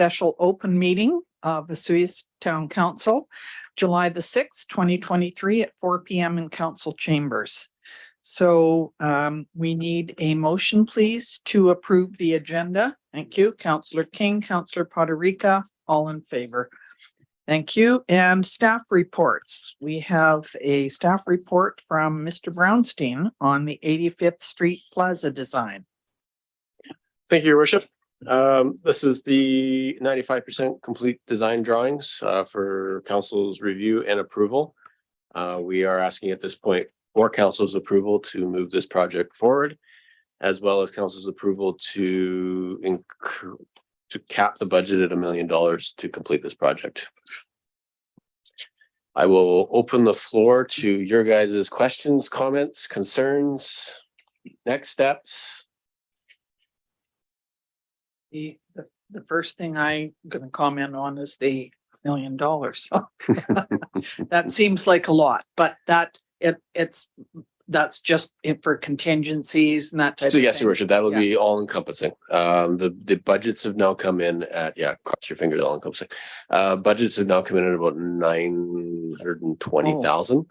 special open meeting of the Vesuvius Town Council, July the 6th, 2023 at 4 p.m. in council chambers. So we need a motion, please, to approve the agenda. Thank you. Councillor King, Councillor Poderica, all in favor. Thank you. And staff reports. We have a staff report from Mr. Brownstein on the 85th Street Plaza design. Thank you, Your Worship. This is the 95% complete design drawings for council's review and approval. We are asking at this point for council's approval to move this project forward, as well as council's approval to cap the budget at $1 million to complete this project. I will open the floor to your guys' questions, comments, concerns, next steps. The first thing I'm going to comment on is the $1 million. That seems like a lot, but that's just for contingencies and that type of So thing. yes, Your Worship, that will be all encompassing. The budgets have now come in at, cross your fingers, all encompassing. Budgets have now come in at about 920,000.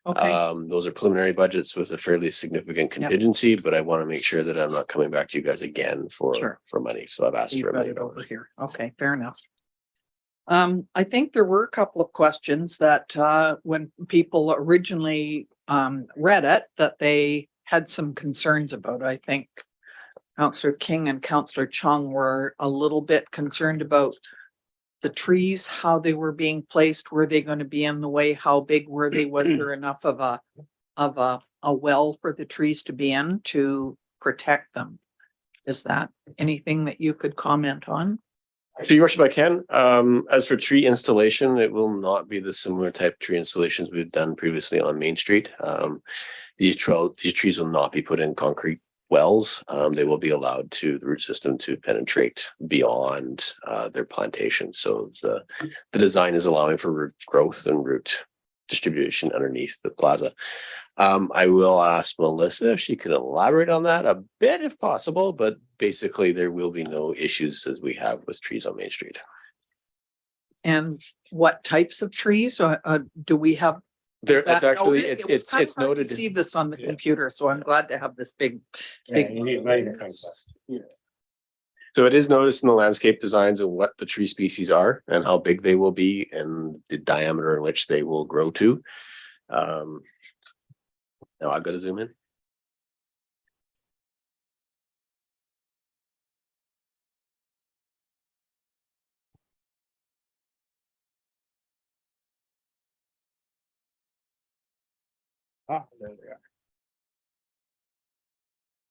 Okay. Those are preliminary budgets with a fairly significant contingency, but I want to make sure that I'm not coming back to you guys again for money. So I've asked for $1 million over here. Okay, fair enough. I think there were a couple of questions that when people originally read it, that they had some concerns about. I think Councillor King and Councillor Chung were a little bit concerned about the trees, how they were being placed. Were they going to be in the way? How big were they? Was there enough of a well for the trees to be in to protect them? Is that anything that you could comment on? So, Your Worship, I can. As for tree installation, it will not be the similar type of tree installations we've done previously on Main Street. These trees will not be put in concrete wells. They will be allowed to the root system to penetrate beyond their plantation. So the design is allowing for root growth and root distribution underneath the plaza. I will ask Melissa if she could elaborate on that a bit if possible, but basically there will be no issues as we have with trees on Main Street. And what types of trees do we have? There, it's actually noted? it's noted to see this on the computer, so I'm glad to have this big. So it is noticed in the landscape designs of what the tree species are and how big they will be and the diameter in which they will grow to. Now I've got to zoom in. There we are.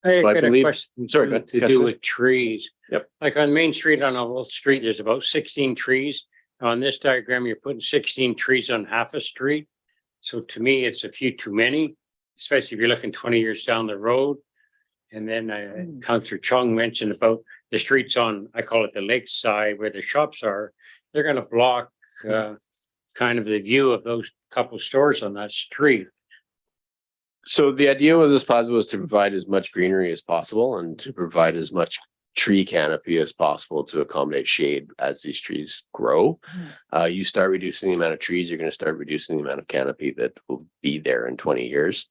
So I I got a believe- question sorry, go ahead. to do with trees. Yep. Like on Main Street, on a whole street, there's about 16 trees. On this diagram, you're putting 16 trees on half a street. So to me, it's a few too many, especially if you're looking 20 years down the road. And then Councillor Chung mentioned about the streets on, I call it the lakeside where the shops are. They're going to block kind of the view of those couple stores on that street. So the idea with this plaza was to provide as much greenery as possible and to provide as much tree canopy as possible to accommodate shade as these trees grow. You start reducing the amount of trees, you're going to start reducing the amount of canopy that will be there in 20 years.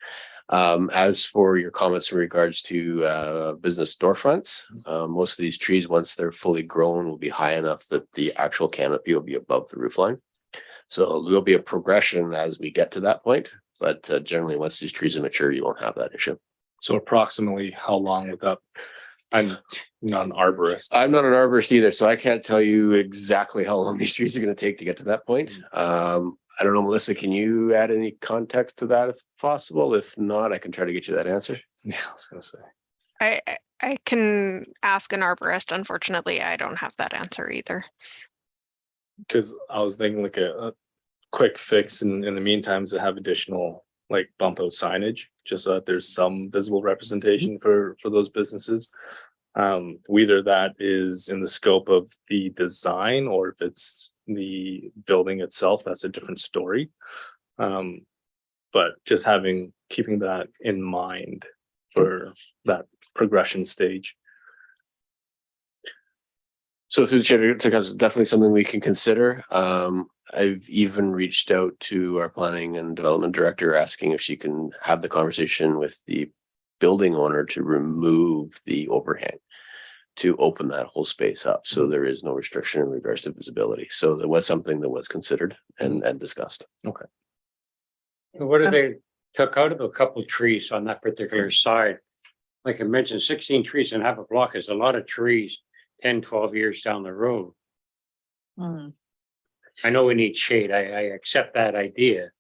As for your comments in regards to business storefronts, most of these trees, once they're fully grown, will be high enough that the actual canopy will be above the roof line. So there'll be a progression as we get to that point. But generally, once these trees are mature, you won't have that issue. So approximately how long would that? I'm not an arborist. I'm not an arborist either, so I can't tell you exactly how long these trees are going to take to get to that point. I don't know, Melissa, can you add any context to that if possible? If not, I can try to get you that answer. Yeah, I was going to say. I can ask an arborist. Unfortunately, I don't have that answer either. Because I was thinking like a quick fix in the meantime is to have additional like bump out signage just so that there's some visible representation for those businesses. Whether that is in the scope of the design or if it's the building itself, that's a different story. But just keeping that in mind for that progression stage. So through the chair to council, definitely something we can consider. I've even reached out to our planning and development director asking if she can have the conversation with the building owner to remove the overhang to open that whole space up. So there is no restriction in regards to visibility. So there was something that was considered and discussed. What if they took out of a couple of trees on that particular side? Like I mentioned, 16 trees and half a block is a lot of trees, 10, 12 years down the road. Hmm. I know we need shade. I accept that idea.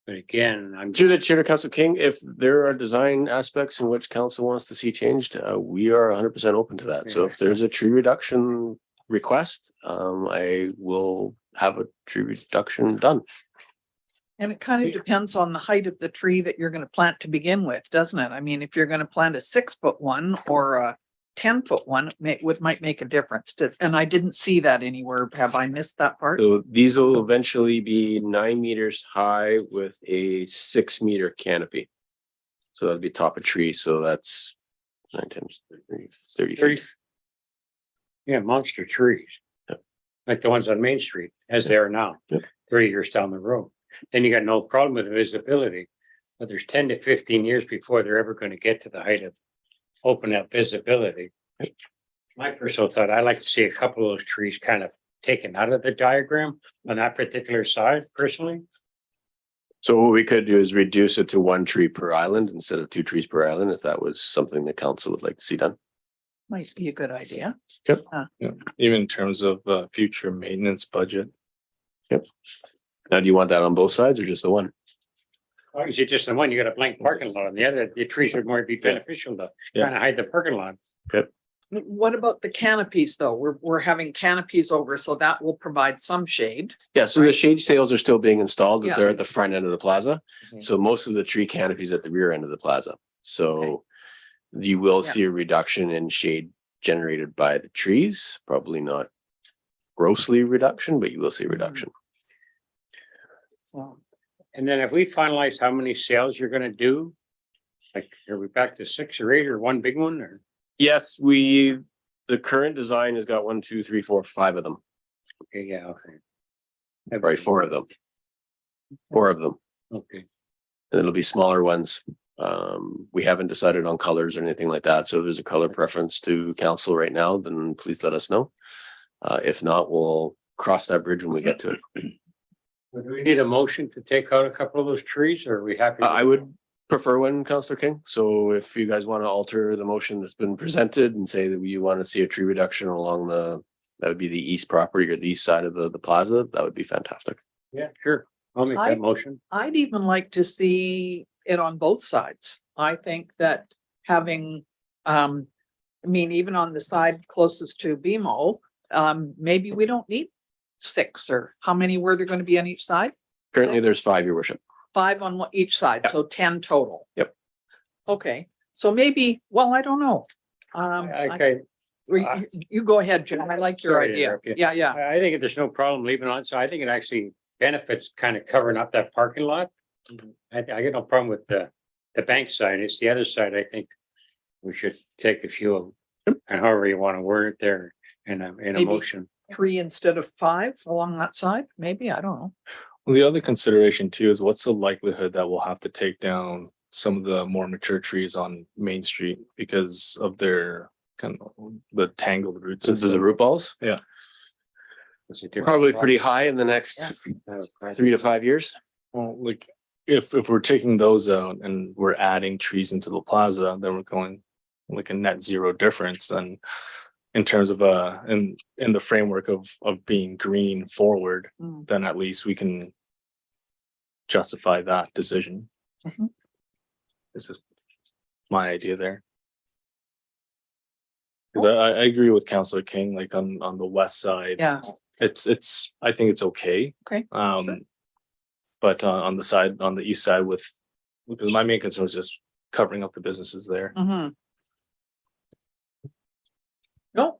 But again, I'm Through the chair to council King, if there are design aspects in which council wants to see changed, we are 100% open to that. So if there's a tree reduction request, I will have a tree reduction done. And it kind of depends on the height of the tree that you're gonna plant to begin with, doesn't it? I mean, if you're gonna plant a 6-foot one or a 10-foot one, might make a difference. And I didn't see that anywhere. Have I missed that part? So these will eventually be 9 meters high with a 6-meter canopy. So that'll be top of tree. So that's 9 times 30 feet. yeah, monster trees. Yep. Like the ones on Main Street, as they are now, Yep. 30 years down the road. Then you got no problem with visibility. But there's 10 to 15 years before they're ever going to get to the height of open up visibility. My personal thought, I like to see a couple of those trees kind of taken out of the diagram on that particular side personally. So what we could do is reduce it to 1 tree per island instead of 2 trees per island, if that was something the council would like to see done. Might be a good idea. Even in terms of future maintenance budget. Now, do you want that on both sides or just the one? Or is it just the one, you got a blank parking lot on the other, the trees would more be beneficial to Yeah. kind of hide the parking lot. What about the canopies though? We're having canopies over, so that will provide some shade. Yeah, so the shade sails are still being installed, but Yeah. they're at the front end of the plaza. Mhm. So most of the tree canopies at the rear end of the plaza. So you will Yeah. see a reduction in shade generated by the trees, probably not grossly reduction, but you will see a reduction. So, And then if we finalize how many sales you're gonna do, like, are we back to 6 or 8 or one big one or? Yes, the current design has got 1, 2, 3, 4, 5 of them, Okay, yeah, okay. right? 4 of them. 4 of them. Okay, And it'll be smaller ones. We haven't decided on colors or anything like that. So if there's a color preference to council right now, then please let us know. If not, we'll cross that bridge when we get to it. Well, do we need a motion to take out a couple of those trees or are we happy? I would prefer one, Councillor King. So if you guys want to alter the motion that's been presented and say that you want to see a tree reduction along that would be the east property or the east side of the plaza, that would be fantastic. Yeah, sure. I'll make I- that motion. I'd even like to see it on both sides. I think that having, I mean, even on the side closest to BMO, maybe we don't need 6 or how many were there going to be on each side? Currently, there's 5, your worship. 5 on each side, so 10 total. Yep. Okay, so maybe, well, I don't know. Okay, You go ahead, Jim. I like your Sorry to idea. interrupt you. Yeah, yeah. I think there's no problem leaving it on, so I think it actually benefits kind of covering up that parking lot. I get no problem with the bank side, it's the other side, I think we should take a few of them, and however you want to word it there in a Maybe. motion. 3 instead of 5 along that side, maybe, I don't know. Well, the other consideration too is what's the likelihood that we'll have to take down some of the more mature trees on Main Street because of their kind of the tangled roots. So the root balls, It's a different probably problem. pretty high in the next Yeah. 3 to 5 years. Well, like if we're taking those out and we're adding trees into the plaza, then we're going like a net zero difference. And in terms of in the framework of being green forward, Mm. then at least we can justify that decision. Mhm. This is my idea there. 'Cause I agree with Councillor King, like on the west side. Yeah, It's I think it's okay. Okay, sure. But on the east side because my main concern is just covering up the businesses there. mhm. No,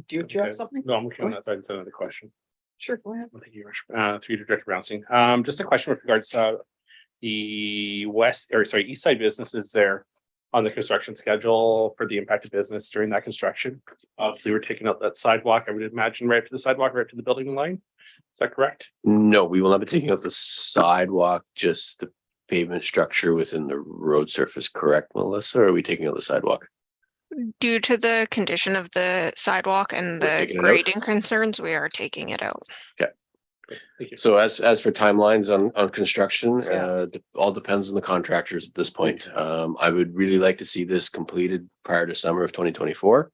do you Okay. have something? No, I'm looking on that side. It's another question. Sure, go ahead. Thank you, Your Worship. Through you to Director Brownstein. Just a question with regards to the east side businesses there. on the construction schedule for the impacted business during that construction. Obviously, we're taking out that sidewalk, I would imagine, right to the sidewalk, right to the building line. Is that correct? No, we will not be taking out the sidewalk, just the pavement structure within the road surface, correct, Melissa? Or are we taking out the sidewalk? Due to the condition of the sidewalk and We're the taking it out? grading concerns, we are taking it out. Thank you. So as for timelines on construction, Yeah. all depends on the contractors at this point. I would really like to see this completed prior to summer of 2024.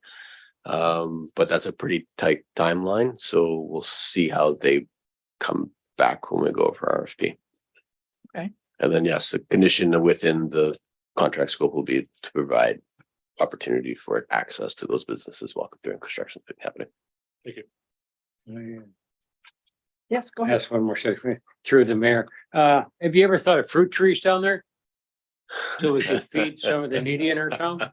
But that's a pretty tight timeline, so we'll see how they come back when we go for RFP. Okay. And then, yes, the condition within the contract scope will be to provide opportunity for access to those businesses while during construction happening. Yes, go ahead. That's one more second through the mayor. Have you ever thought of fruit trees down there? So we could feed some of the needy in our town?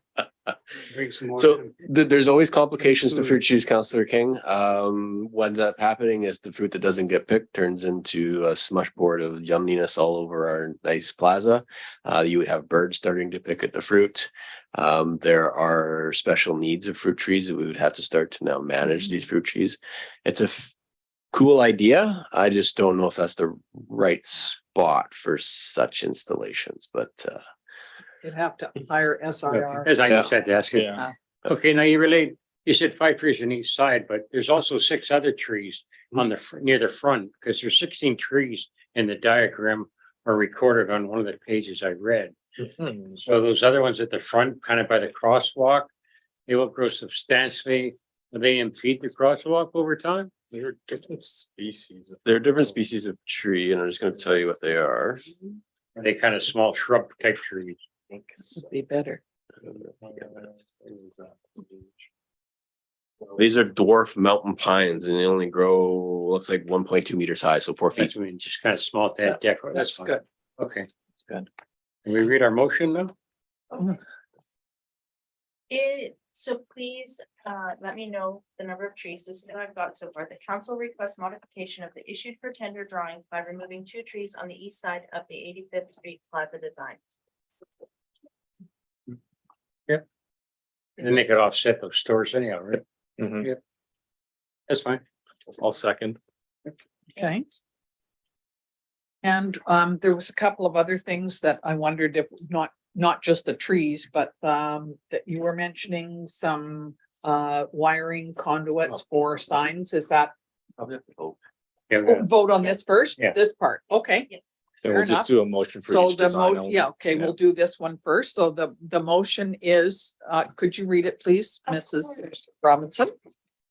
Bring some more. So there's always complications to fruit trees, Councillor King. What ends up happening is the fruit that doesn't get picked turns into a smush board of yumminess all over our nice plaza. You would have birds starting to pick at the fruit. There are special needs of fruit trees that we would have to start to now manage these fruit trees. It's a cool idea. I just don't know if that's the right spot for such installations, but You'd have to hire SIR. As I Yeah. just had to ask you. Yeah. Okay, now you said 5 trees on each side, but there's also 6 other trees on the, near the front, because there's 16 trees in the diagram are recorded on one of the pages I read. So those other ones at the front, kind of by the crosswalk, they will grow substantially. Will they impede the crosswalk over time? They're different species. there are different species of tree, and I'm just going to tell you what they are. Are they kind of small shrub type trees? Would be better. These are dwarf mountain pines, and they only grow, looks like 1.2 meters high, so 4 feet. That's, I mean, just kind of small, that decor, that's fine. good. Okay. That's good. Can we read our motion now? So please, let me know the number of trees. This is what I've got so far. The council requests modification of the issued for tender drawings by removing 2 trees on the east side of the 85th Street Plaza design. And then they could offset those stores anyhow, right? Mhm. That's fine. I'll second. Okay. And there was a couple of other things that I wondered if not just the trees, but that you were mentioning some wiring conduits for signs. Is that Yeah, vote on this first? Yeah. This part, okay. So Fair we'll enough. just do a motion for So each the design. only. yeah, okay, we'll do this one first. So the motion is, could you read it, please, Of Mrs. Robinson?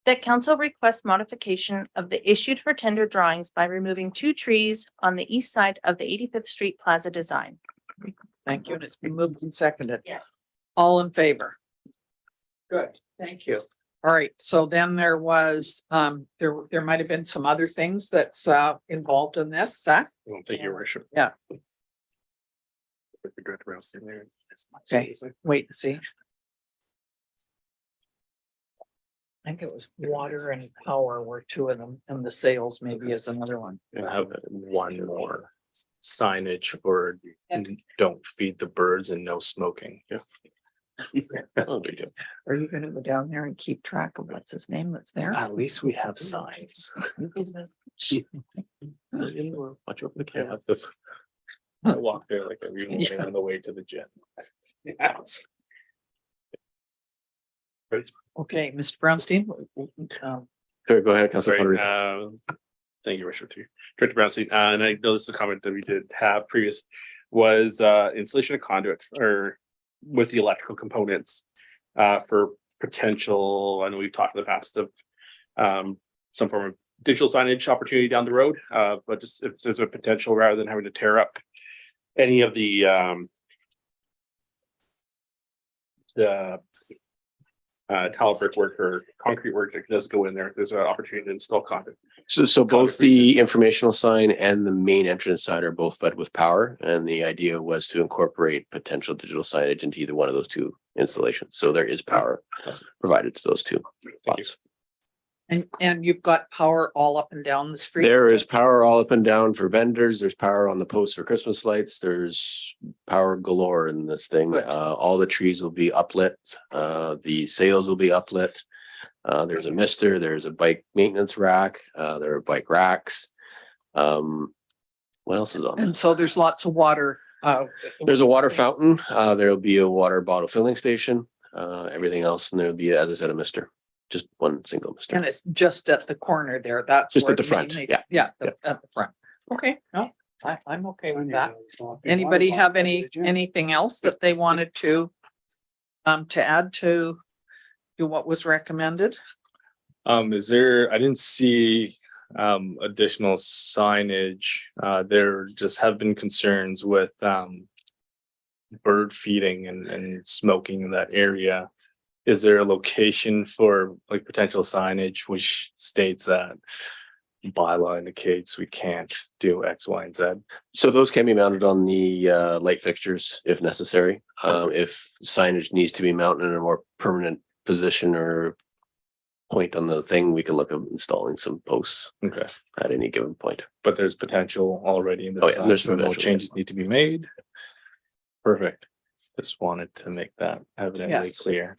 The council requests modification of the issued for tender drawings by removing 2 trees on the east side of the 85th Street Plaza design. Thank you. And it's been moved and seconded. Yes. All in favor? Good, thank you. All right, so then there was, there might have been some other things that's involved in this, Zach? I don't think your worship. Yeah. The Director Brownstein there. Okay. Wait and see. I think it was water and power were 2 of them, and the sales maybe is another one. And have one more signage for don't feed the birds and no smoking. Oh, big deal. Are you gonna go down there and keep track of what's his name that's there? At least we have signs. Watch over the Yeah, camera. I walk there like every morning on the way to the gym. Okay, Mr. Brownstein. Sorry, go ahead, Councilor Sorry, Pottery. thank you, Richard, through Director Brownstein, and I know this is a comment that we did have previous, was installation of conduit or with the electrical components for potential, I know we've talked in the past of some form of digital signage opportunity down the road, but just if there's a potential rather than having to tear up any of the tile brickwork or concrete work that does go in there, there's an opportunity to install conduit. So both the informational sign and the main entrance sign are both fed with power, and the idea was to incorporate potential digital signage into either one of those 2 installations. So there is power provided to those 2 Thank you. spots. And you've got power all up and down the street? There is power all up and down for vendors. There's power on the posts for Christmas lights. There's power galore in this thing. Good. All the trees will be uplit. The sails will be uplit. There's a mister, there's a bike maintenance rack, there are bike racks. What else is on And this? so there's lots of water. There's a water fountain. There'll be a water bottle filling station. Everything else, and there'll be, as I said, a mister. Just one single mister. And it's just at the corner there. That's Just at where the front, main- yeah. Yeah, at the front. Okay, no, I'm okay with that. Anybody have anything else that they wanted to add to what was recommended? Is there, I didn't see additional signage. There just have been concerns with bird feeding and smoking in that area. Is there a location for like potential signage which states that bylaw indicates we can't do X, Y, and Z? So those can be mounted on the light fixtures if necessary. If signage needs to be mounted in a more permanent position or point on the thing, we can look at installing some posts Okay, at any given point. but there's potential already in the Oh, yeah, design, there's so no potential, yeah. changes need to be made. Perfect. Just wanted to make that evidently Yes. clear.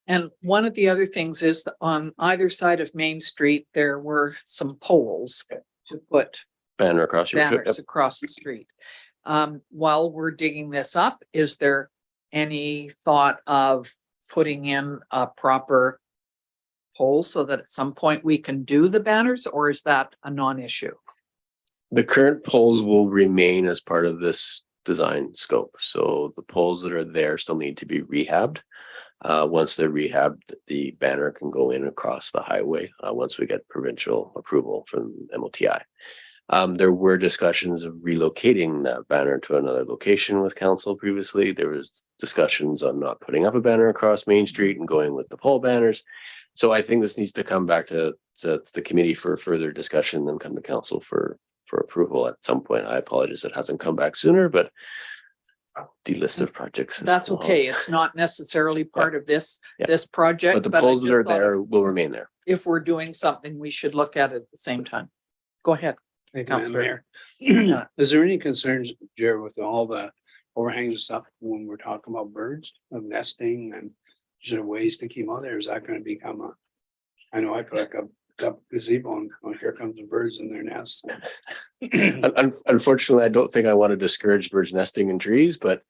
And one of the other things is that on either side of Main Street, there were some poles to put Banner across your. banners across the street. While we're digging this up, is there any thought of putting in a proper pole so that at some point we can do the banners, or is that a non-issue? The current poles will remain as part of this design scope. So the poles that are there still need to be rehabbed. Once they're rehabbed, the banner can go in across the highway, once we get provincial approval from MOTI. There were discussions of relocating that banner to another location with council previously. There was discussions on not putting up a banner across Main Street and going with the pole banners. So I think this needs to come back to the committee for further discussion, then come to council for approval at some point. I apologize it hasn't come back sooner, but the list of projects. is That's long. okay. It's not necessarily part of this, Yeah. this project. But the I poles that just are thought there will remain there. If we're doing something, we should look at it at the same time. Go ahead. Thank you, Madam Counselor. Mayor. Is there any concerns, Jared, with all the overhanging stuff when we're talking about birds of nesting and is there ways to keep out there? Is that gonna become I know I put like a gazebo and oh, here comes the birds in their nests. Unfortunately, I don't think I want to discourage birds nesting in trees, but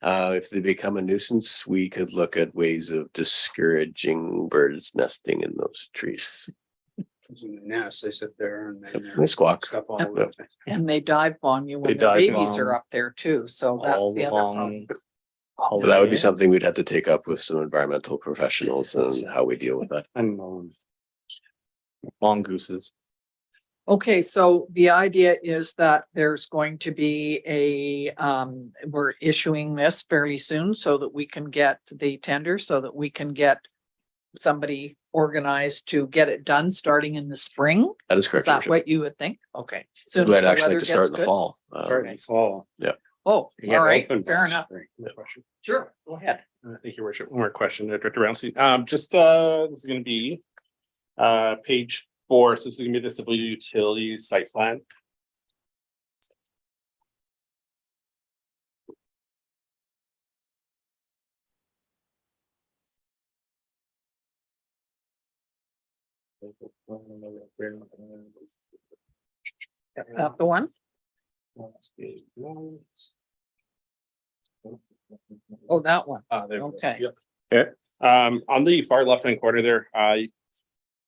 if they become a nuisance, we could look at ways of discouraging birds nesting in those trees. Because in the nest, they sit there and They squawk. stuff all Yep. over. the place. And they dive bomb you They when the dive babies bomb are up there too. So that's All the other problem. along. So that would be something we'd have to take up with some environmental professionals and how we deal with that. And mongooses. Okay, so the idea is that there's going to be we're issuing this fairly soon so that we can get the tender, so that we can get somebody organized to get it done starting in the spring. That is Is correct. that Your Worship. what you would think? Okay. Soon as We'd the actually weather like to start gets in the good. fall. Start in the fall. Oh, You get all right, open. fair enough. Question. Sure, go ahead. Thank you, Worship. One more question, Director Ramsey. Just, this is gonna be page 4. So this is gonna be the civil utilities site plan. That the one? Oh, that one. There. Okay. Yep. Okay, on the far left-hand corner there,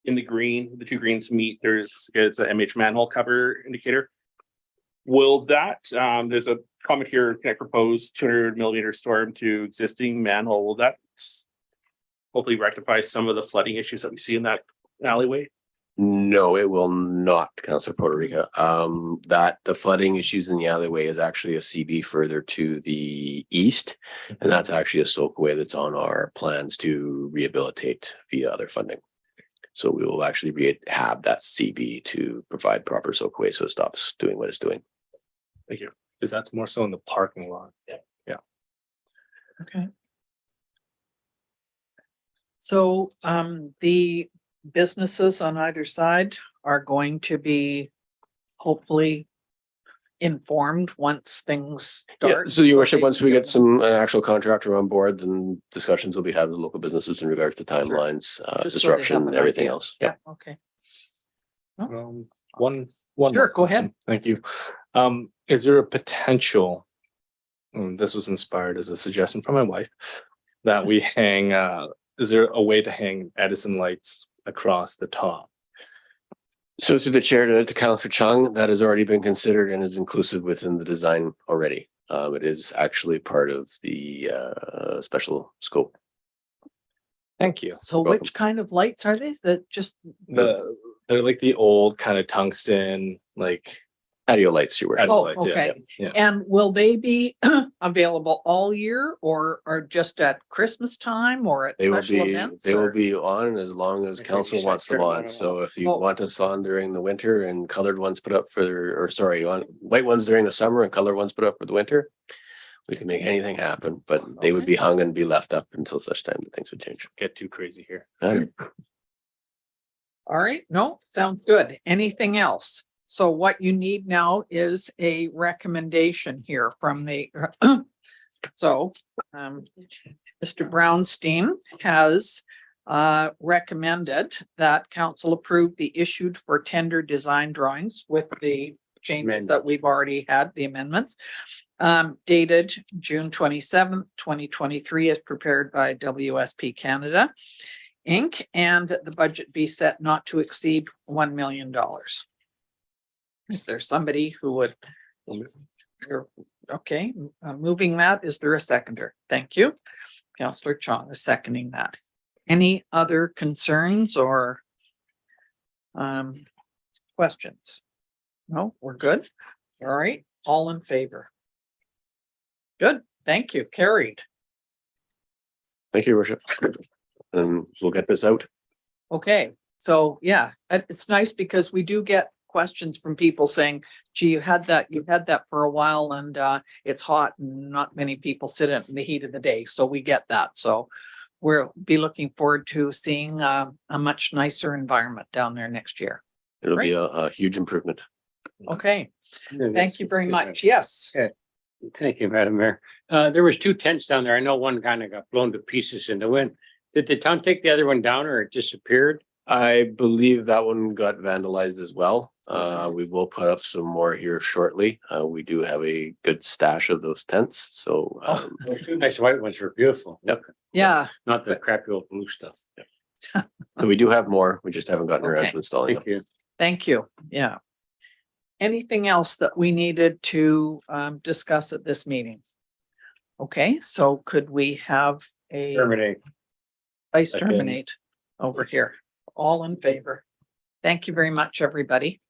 in the green, the two greens meet, it's a MH manhole cover indicator. Will that, there's a comment here, can I propose 200 millimeter storm to existing manhole? Will that hopefully rectify some of the flooding issues that we see in that alleyway? No, it will not, Councilor Puerto Rico. That the flooding issues in the alleyway is actually a CB further to the east. And that's actually a soakaway that's on our plans to rehabilitate via other funding. So we will actually rehab that CB to provide proper soakaway so it stops doing what it's doing. Thank you. Because that's more so in the parking lot. Okay. So, the businesses on either side are going to be hopefully informed once things Yeah, start. so your worship, they once we can get an actual contractor on board, then discussions will be had with local businesses in regards to timelines, Just so they have disruption, an everything idea. else. Yeah, okay. One Sure, more go ahead. question. Thank you. Is there a potential? This was inspired as a suggestion from my wife that we hang. Is there a way to hang Edison lights across the top? So through the chair to Councillor Chung, that has already been considered and is inclusive within the design already. It is actually part of the special scope. Thank you. So Welcome. which kind of lights are these? That just, They're like the old kind of tungsten, like Patio lights you were. patio oh, lights, yeah, okay. yeah. And will they be available all year or just at Christmas time or at They will special be, events? they will or- be on as long as Okay, council so wants them turn them on on. and So if you Oh. want us on during the winter and colored ones put up for, or sorry, on white ones during the summer and colored ones put up for the winter, we can make anything happen, but they would be hung and be left up until such time that things would change. Get too crazy here. All right, no, sounds good. Anything else? So what you need now is a recommendation here from the, so, Mr. Brownstein has recommended that council approve the issued for tender design drawings with the changes that we've already had, the amendments, dated June 27th, 2023, as prepared by WSP Canada Inc., and that the budget be set not to exceed $1 million. Is there somebody who would? Okay, moving that, is there a seconder? Thank you. Councillor Chong is seconding that. Any other concerns or questions? No, we're good. All right, all in favor? Good, thank you, carried. Thank you, your worship. And we'll get this out. Okay, so yeah, it's nice because we do get questions from people saying, gee, you've had that for a while and it's hot and not many people sit in the heat of the day. So we get that. So we'll be looking forward to seeing a much nicer environment down there next year. It'll be a huge improvement. Okay, thank you very much. Yes. Thank you, Madam Mayor. There was two tents down there. I know one kind of got blown to pieces in the wind. Did the town take the other one down or it disappeared? I believe that one got vandalized as well. We will put up some more here shortly. We do have a good stash of those tents, so Those two nice white ones were beautiful. Yep. Yeah, Not the crappy old blue stuff. we do have more. We just haven't gotten around Okay. to installing them. Thank you. thank you. Yeah. Anything else that we needed to discuss at this meeting? Okay, so could we have a Terminate. vice Second. terminate over here? All in favor? Thank you very much, everybody.